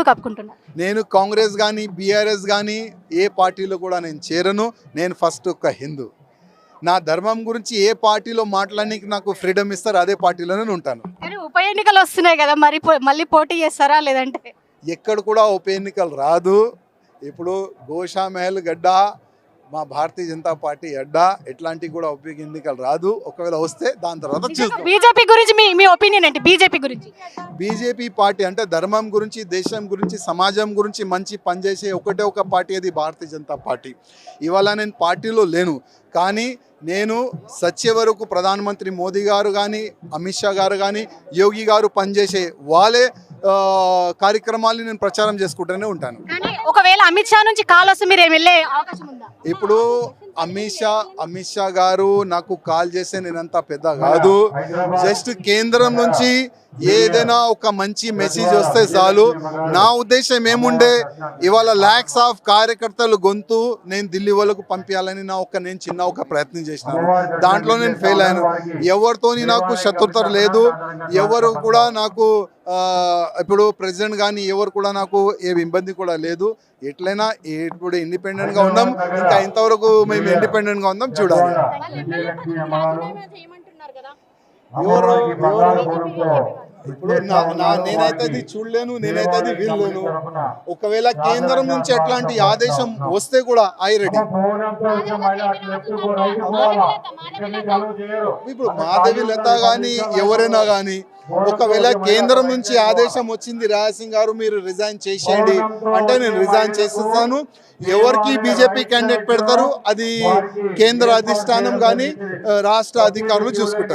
ఎందుకు కప్పుకుంటున్నారు? నేను కాంగ్రెస్ కానీ బీఆర్ఎస్ కానీ ఏ పార్టీలో కూడా నేను చేరను. నేను ఫస్ట్ ఒక హిందూ. నా ధర్మం గురించి ఏ పార్టీలో మాట్లాడడానికి నాకు ఫ్రీడమ్ ఇస్తారు అదే పార్టీలోనే ఉంటాను. కానీ ఉప ఎన్నికలు వస్తున్నాయి కదా, మరి మళ్ళీ పోటీ చేస్తారా లేదంటే? ఎక్కడ కూడా ఉప ఎన్నికలు రాదు. ఇప్పుడు గోషా మహల్ గడ్డ మా భారతీయ జనతా పార్టీ అడ్డా, ఎట్లాంటివి కూడా ఉప ఎన్నికలు రాదు. ఒకవేళ వస్తే దాని తర్వాత చూస్తాం. బీజేపీ గురించి మీ ఒపీనియన్ ఏంటి? బీజేపీ గురించి బీజేపీ పార్టీ అంటే ధర్మం గురించి, దేశం గురించి, సమాజం గురించి మంచి పనిచేసే ఒకటే ఒక పార్టీ, అది భారతీయ జనతా పార్టీ. ఇవాళ నేను పార్టీలో లేను, కానీ నేను సచ్చే వరకు ప్రధానమంత్రి మోదీ గారు కానీ, అమిత్ షా గారు కానీ, యోగి గారు పనిచేసే వాళ్ళే కార్యక్రమాలు నేను ప్రచారం చేసుకుంటూనే ఉంటాను. ఒకవేళ అమిత్ షా నుంచి కాల్ వస్తే మీరు వెళ్ళే అవకాశం ఉందా? ఇప్పుడు అమిత్ షా గారు నాకు కాల్ చేస్తే నేనంతా పెద్ద కాదు. జస్ట్ కేంద్రం నుంచి ఏదైనా ఒక మంచి మెసేజ్ వస్తే చాలు. నా ఉద్దేశం ఏముండే, ఇవాళ ల్యాక్స్ ఆఫ్ కార్యకర్తలు గొంతు నేను ఢిల్లీ వాళ్ళకు పంపించాలని నేను చిన్న ఒక ప్రయత్నం చేసినాను. దాంట్లో నేను ఫెయిల్ అయ్యాను. ఎవరితోని నాకు శత్రుత లేదు. ఎవరు కూడా నాకు ఇప్పుడు ప్రెసిడెంట్ కానీ ఎవరు కూడా నాకు ఏ ఇబ్బంది కూడా లేదు. ఎట్లయినా ఇప్పుడు ఇండిపెండెంట్గా ఉన్నాం. ఇంకా ఇంతవరకు మేము ఇండిపెండెంట్గా ఉందాం, చూడాలి. ఎవరు ఇప్పుడు నేనైతే అది చూడలేను, నేనైతే అది వీల్లేను. ఒకవేళ కేంద్రం నుంచి ఎట్లాంటి ఆదేశం వస్తే కూడా ఐ రెడీ. ఇప్పుడు మాధవి లత కానీ ఎవరైనా కానీ ఒకవేళ కేంద్రం నుంచి ఆదేశం వచ్చింది, రాజసింగ్ గారు మీరు రిజైన్ చేసేయండి అంటే నేను రిజైన్ చేసేస్తాను. ఎవరికి బీజేపీ క్యాండిడేట్ పెడతారు అది కేంద్ర అధిష్టానం కానీ రాష్ట్ర అధికారులు చూసుకుంటారు.